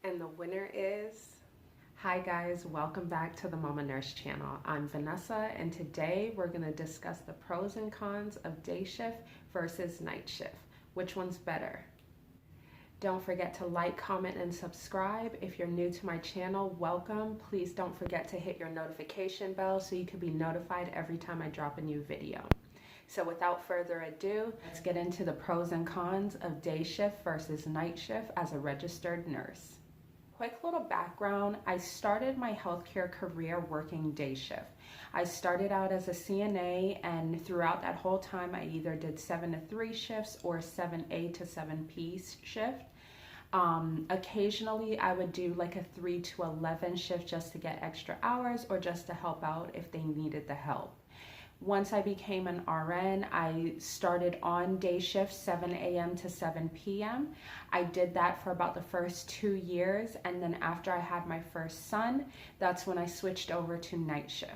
And the winner is... Hi guys, welcome back to the Momma Nurse channel. I'm Vanessa, and today we're going to discuss the pros and cons of day shift versus night shift. Which one's better? Don't forget to like, comment, and subscribe. If you're new to my channel, welcome. Please don't forget to hit your notification bell so you can be notified every time I drop a new video. So without further ado, let's get into the pros and cons of day shift versus night shift as a registered nurse. Quick little background, I started my healthcare career working day shift. I started out as a CNA, and throughout that whole time I either did 7 to 3 shifts or 7A to 7P shift. Occasionally I would do like a 3 to 11 shift just to get extra hours or just to help out if they needed the help. Once I became an RN, I started on day shift, 7 a.m. to 7 p.m. I did that for about the first 2 years, and then after I had my first son, that's when I switched over to night shift.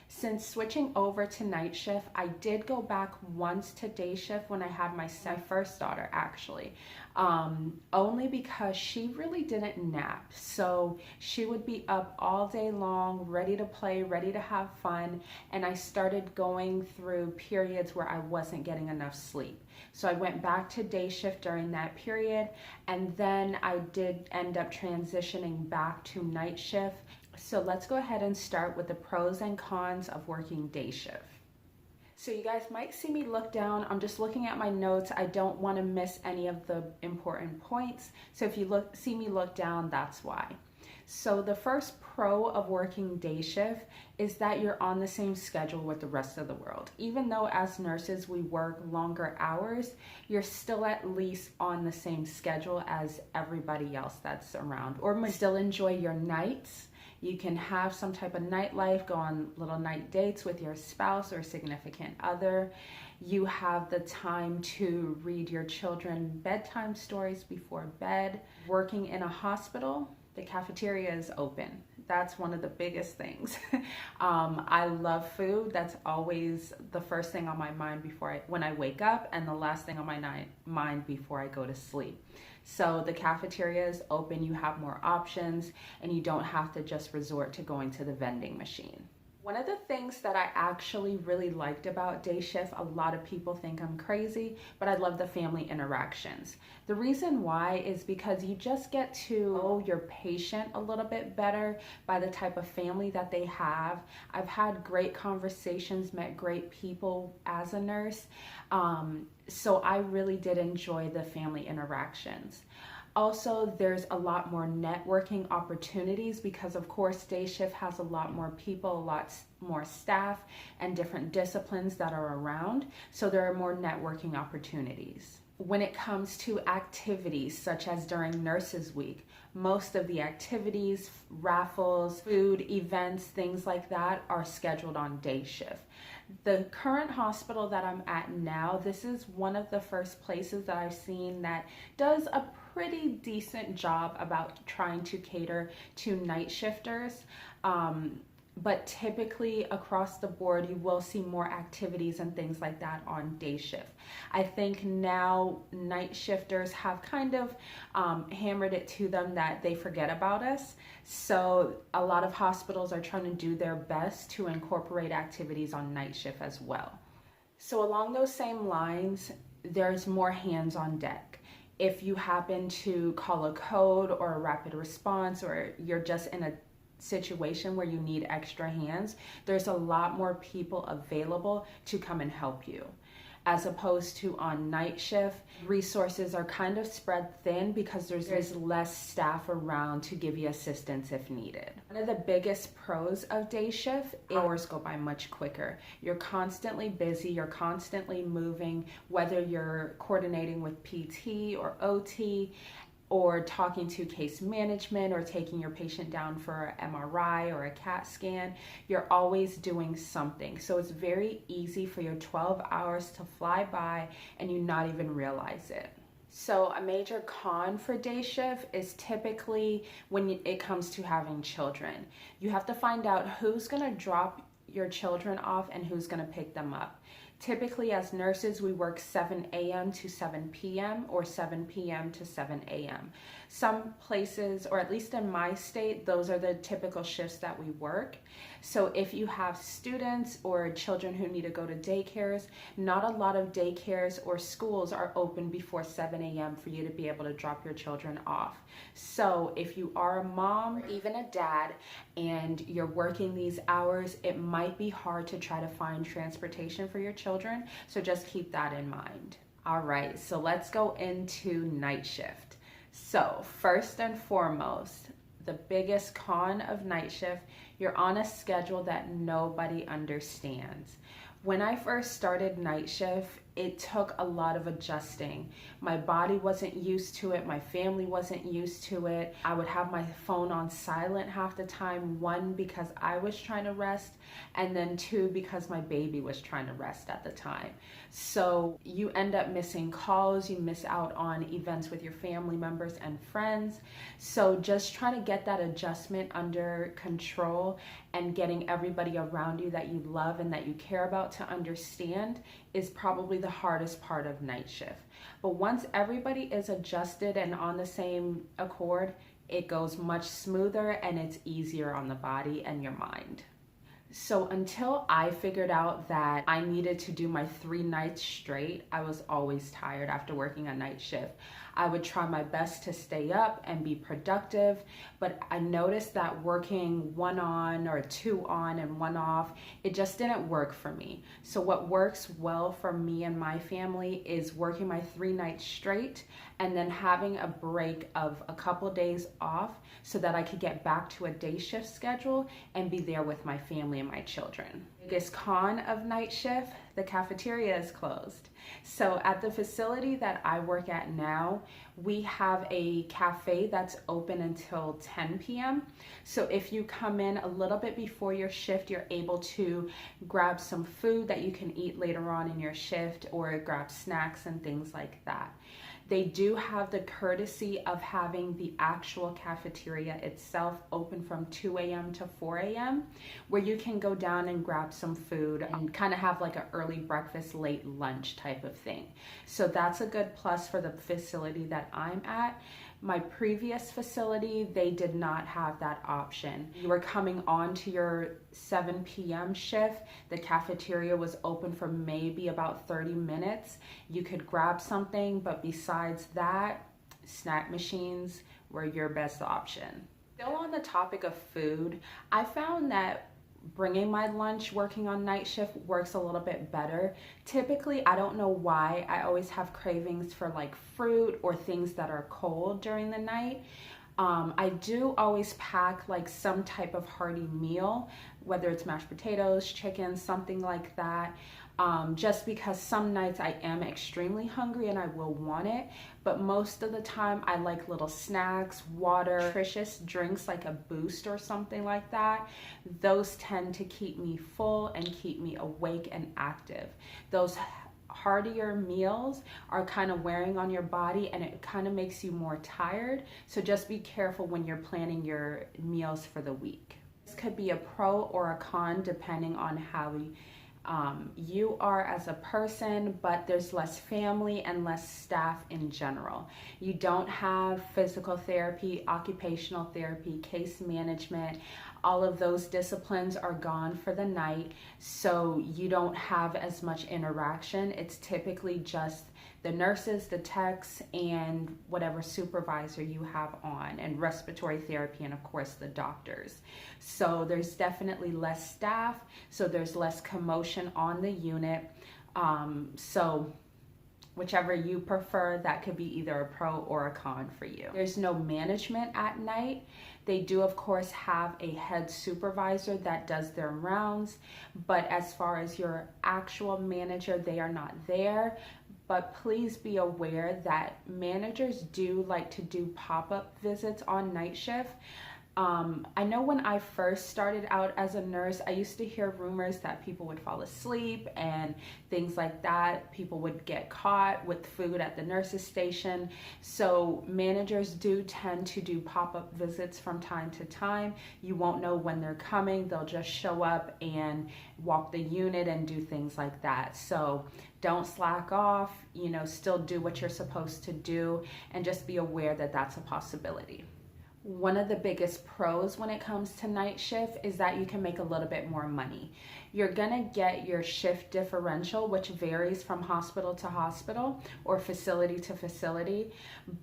Since switching over to night shift, I did go back once to day shift when I had my first daughter, actually. Only because she really didn't nap. So she would be up all day long, ready to play, ready to have fun. And I started going through periods where I wasn't getting enough sleep. So I went back to day shift during that period. And then I did end up transitioning back to night shift. So let's go ahead and start with the pros and cons of working day shift. So you guys might see me look down. I'm just looking at my notes. I don't want to miss any of the important points. So if you see me look down, that's why. So the first pro of working day shift is that you're on the same schedule with the rest of the world. Even though as nurses we work longer hours, you're still at least on the same schedule as everybody else that's around. Or still enjoy your nights. You can have some type of nightlife, go on little night dates with your spouse or significant other. You have the time to read your children bedtime stories before bed. Working in a hospital, the cafeteria is open. That's one of the biggest things. I love food. That's always the first thing on my mind when I wake up, and the last thing on my mind before I go to sleep. So the cafeteria is open, you have more options, and you don't have to just resort to going to the vending machine. One of the things that I actually really liked about day shift, a lot of people think I'm crazy, but I love the family interactions. The reason why is because you just get to know your patient a little bit better by the type of family that they have. I've had great conversations, met great people as a nurse, so I really did enjoy the family interactions. Also, there's a lot more networking opportunities because, of course, day shift has a lot more people, a lot more staff, and different disciplines that are around. So there are more networking opportunities. When it comes to activities, such as during Nurses Week, most of the activities, raffles, food, events, things like that are scheduled on day shift. The current hospital that I'm at now, this is one of the first places that I've seen that does a pretty decent job about trying to cater to night shifters. But typically across the board, you will see more activities and things like that on day shift. I think now night shifters have kind of hammered it to them that they forget about us. So a lot of hospitals are trying to do their best to incorporate activities on night shift as well. So along those same lines, there's more hands on deck. If you happen to call a code or a rapid response, or you're just in a situation where you need extra hands, there's a lot more people available to come and help you. As opposed to on night shift, resources are kind of spread thin because there's less staff around to give you assistance if needed. One of the biggest pros of day shift, hours go by much quicker. You're constantly busy, you're constantly moving, whether you're coordinating with PT or OT, or talking to case management, or taking your patient down for an MRI or a CAT scan, you're always doing something. So it's very easy for your 12 hours to fly by and you not even realize it. So a major con for day shift is typically when it comes to having children. You have to find out who's gonna drop your children off and who's gonna pick them up. Typically as nurses, we work 7 a.m. to 7 p.m. or 7 p.m. to 7 a.m. Some places, or at least in my state, those are the typical shifts that we work. So if you have students or children who need to go to daycares, not a lot of daycares or schools are open before 7 a.m. for you to be able to drop your children off. So if you are a mom or even a dad and you're working these hours, it might be hard to try to find transportation for your children. So just keep that in mind. All right, so let's go into night shift. So first and foremost, the biggest con of night shift, you're on a schedule that nobody understands. When I first started night shift, it took a lot of adjusting. My body wasn't used to it. My family wasn't used to it. I would have my phone on silent half the time, one, because I was trying to rest, and then two, because my baby was trying to rest at the time. So you end up missing calls, you miss out on events with your family members and friends. So just trying to get that adjustment under control and getting everybody around you that you love and that you care about to understand is probably the hardest part of night shift. But once everybody is adjusted and on the same accord, it goes much smoother and it's easier on the body and your mind. So until I figured out that I needed to do my 3 nights straight, I was always tired after working a night shift. I would try my best to stay up and be productive, but I noticed that working 1 on or 2 on and 1 off, it just didn't work for me. So what works well for me and my family is working my 3 nights straight and then having a break of a couple days off so that I could get back to a day shift schedule and be there with my family and my children. Biggest con of night shift, the cafeteria is closed. So at the facility that I work at now, we have a cafe that's open until 10 p.m. So if you come in a little bit before your shift, you're able to grab some food that you can eat later on in your shift or grab snacks and things like that. They do have the courtesy of having the actual cafeteria itself open from 2 a.m. to 4 a.m. where you can go down and grab some food and kind of have like an early breakfast, late lunch type of thing. So that's a good plus for the facility that I'm at. My previous facility, they did not have that option. You were coming on to your 7 p.m. shift. The cafeteria was open for maybe about 30 minutes. You could grab something, but besides that, snack machines were your best option. Still on the topic of food, I found that bringing my lunch working on night shift works a little bit better. Typically, I don't know why, I always have cravings for like fruit or things that are cold during the night. I do always pack like some type of hearty meal, whether it's mashed potatoes, chicken, something like that. Just because some nights I am extremely hungry and I will want it, but most of the time I like little snacks, water, nutritious drinks like a Boost or something like that. Those tend to keep me full and keep me awake and active. Those heartier meals are kind of wearing on your body and it kind of makes you more tired. So just be careful when you're planning your meals for the week. This could be a pro or a con depending on how you are as a person, but there's less family and less staff in general. You don't have physical therapy, occupational therapy, case management. All of those disciplines are gone for the night, so you don't have as much interaction. It's typically just the nurses, the techs, and whatever supervisor you have on, and respiratory therapy, and of course the doctors. So there's definitely less staff, so there's less commotion on the unit. So whichever you prefer, that could be either a pro or a con for you. There's no management at night. They do, of course, have a head supervisor that does their rounds, but as far as your actual manager, they are not there. But please be aware that managers do like to do pop-up visits on night shift. I know when I first started out as a nurse, I used to hear rumors that people would fall asleep and things like that. People would get caught with food at the nurse's station. So managers do tend to do pop-up visits from time to time. You won't know when they're coming. They'll just show up and walk the unit and do things like that. So don't slack off, you know, still do what you're supposed to do, and just be aware that that's a possibility. One of the biggest pros when it comes to night shift is that you can make a little bit more money. You're gonna get your shift differential, which varies from hospital to hospital or facility to facility,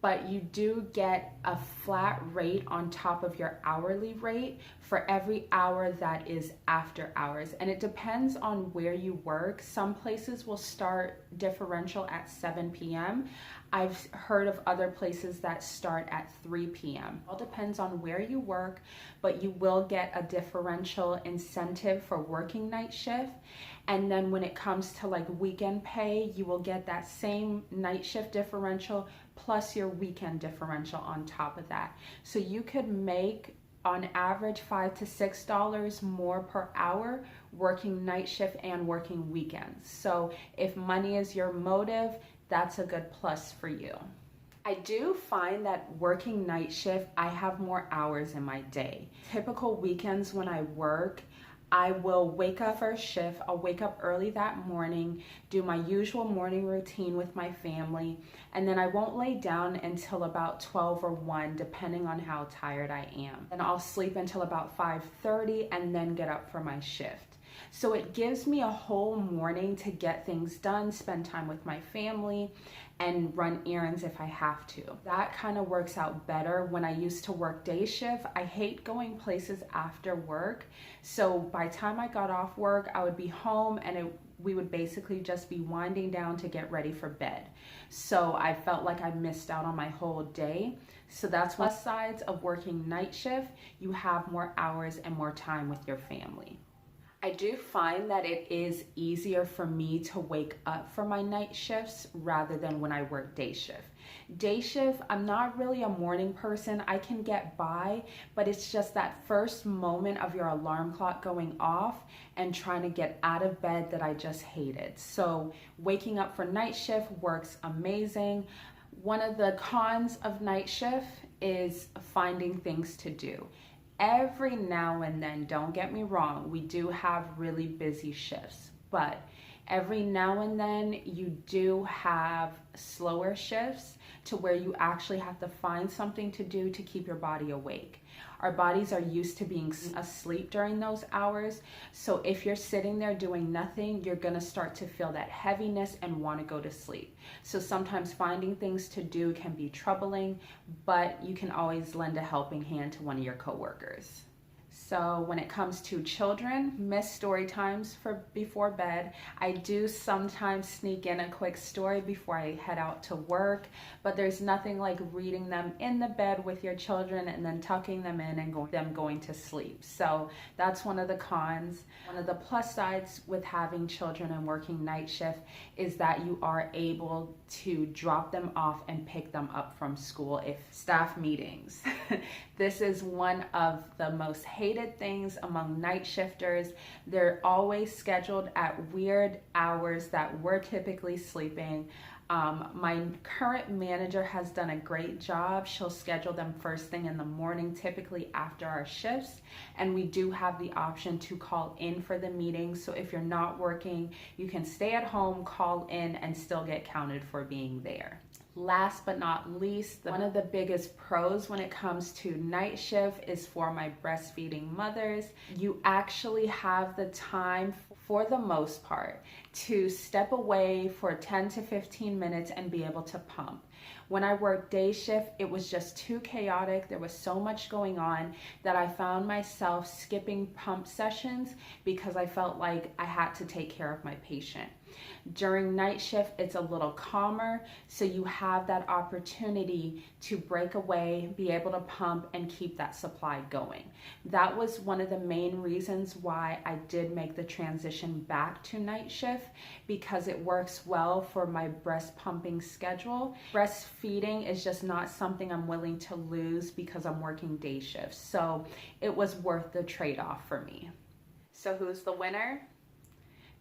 but you do get a flat rate on top of your hourly rate for every hour that is after hours. And it depends on where you work. Some places will start differential at 7 p.m. I've heard of other places that start at 3 p.m. It all depends on where you work, but you will get a differential incentive for working night shift. And then when it comes to like weekend pay, you will get that same night shift differential plus your weekend differential on top of that. So you could make on average $5 to $6 more per hour working night shift and working weekends. So if money is your motive, that's a good plus for you. I do find that working night shift, I have more hours in my day. Typical weekends when I work, I will wake up first shift. I'll wake up early that morning, do my usual morning routine with my family, and then I won't lay down until about 12 or 1, depending on how tired I am. And I'll sleep until about 5:30 and then get up for my shift. So it gives me a whole morning to get things done, spend time with my family, and run errands if I have to. That kind of works out better. When I used to work day shift, I hate going places after work. So by the time I got off work, I would be home and we would basically just be winding down to get ready for bed. So I felt like I missed out on my whole day. So that's one side of working night shift. You have more hours and more time with your family. I do find that it is easier for me to wake up for my night shifts rather than when I work day shift. Day shift, I'm not really a morning person. I can get by, but it's just that first moment of your alarm clock going off and trying to get out of bed that I just hated. So waking up for night shift works amazing. One of the cons of night shift is finding things to do. Every now and then, don't get me wrong, we do have really busy shifts, but every now and then you do have slower shifts to where you actually have to find something to do to keep your body awake. Our bodies are used to being asleep during those hours. So if you're sitting there doing nothing, you're gonna start to feel that heaviness and wanna go to sleep. So sometimes finding things to do can be troubling, but you can always lend a helping hand to one of your coworkers. So when it comes to children, miss story times for before bed. I do sometimes sneak in a quick story before I head out to work, but there's nothing like reading them in the bed with your children and then tucking them in and them going to sleep. So that's one of the cons. One of the plus sides with having children and working night shift is that you are able to drop them off and pick them up from school if staff meetings. This is one of the most hated things among night shifters. They're always scheduled at weird hours that we're typically sleeping. My current manager has done a great job. She'll schedule them first thing in the morning, typically after our shifts. And we do have the option to call in for the meeting. So if you're not working, you can stay at home, call in, and still get counted for being there. Last but not least, one of the biggest pros when it comes to night shift is for my breastfeeding mothers. You actually have the time, for the most part, to step away for 10 to 15 minutes and be able to pump. When I worked day shift, it was just too chaotic. There was so much going on that I found myself skipping pump sessions because I felt like I had to take care of my patient. During night shift, it's a little calmer, so you have that opportunity to break away, be able to pump, and keep that supply going. That was one of the main reasons why I did make the transition back to night shift, because it works well for my breast pumping schedule. Breastfeeding is just not something I'm willing to lose because I'm working day shifts, so it was worth the trade-off for me. So who's the winner?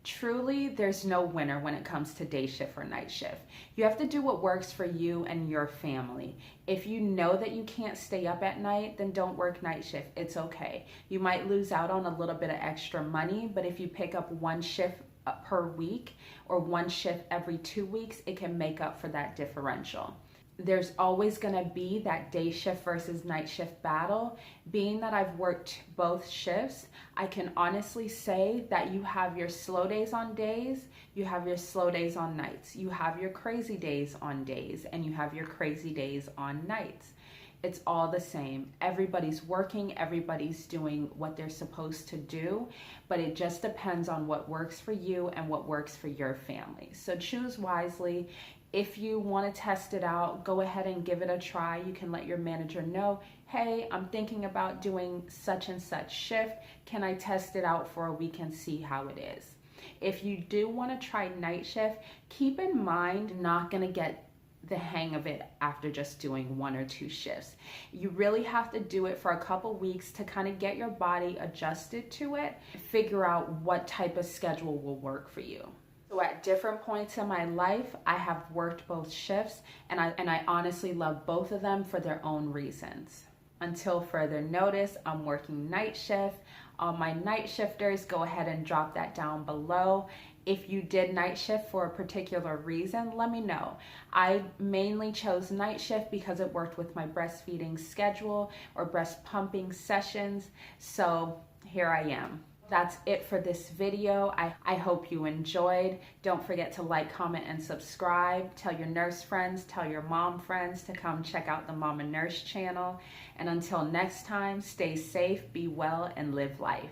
Truly, there's no winner when it comes to day shift or night shift. You have to do what works for you and your family. If you know that you can't stay up at night, then don't work night shift. It's okay. You might lose out on a little bit of extra money, but if you pick up one shift per week or one shift every 2 weeks, it can make up for that differential. There's always going to be that day shift versus night shift battle. Being that I've worked both shifts, I can honestly say that you have your slow days on days, you have your slow days on nights, you have your crazy days on days, and you have your crazy days on nights. It's all the same. Everybody's working, everybody's doing what they're supposed to do, but it just depends on what works for you and what works for your family. So choose wisely. If you want to test it out, go ahead and give it a try. You can let your manager know, hey, I'm thinking about doing such and such shift. Can I test it out for a week and see how it is? If you do want to try night shift, keep in mind you're not going to get the hang of it after just doing 1 or 2 shifts. You really have to do it for a couple weeks to kind of get your body adjusted to it, figure out what type of schedule will work for you. So at different points in my life, I have worked both shifts, and I honestly love both of them for their own reasons. Until further notice, I'm working night shift. All my night shifters, go ahead and drop that down below. If you did night shift for a particular reason, let me know. I mainly chose night shift because it worked with my breastfeeding schedule or breast pumping sessions. So here I am. That's it for this video. I hope you enjoyed. Don't forget to like, comment, and subscribe. Tell your nurse friends, tell your mom friends to come check out the Momma Nurse channel. And until next time, stay safe, be well, and live life.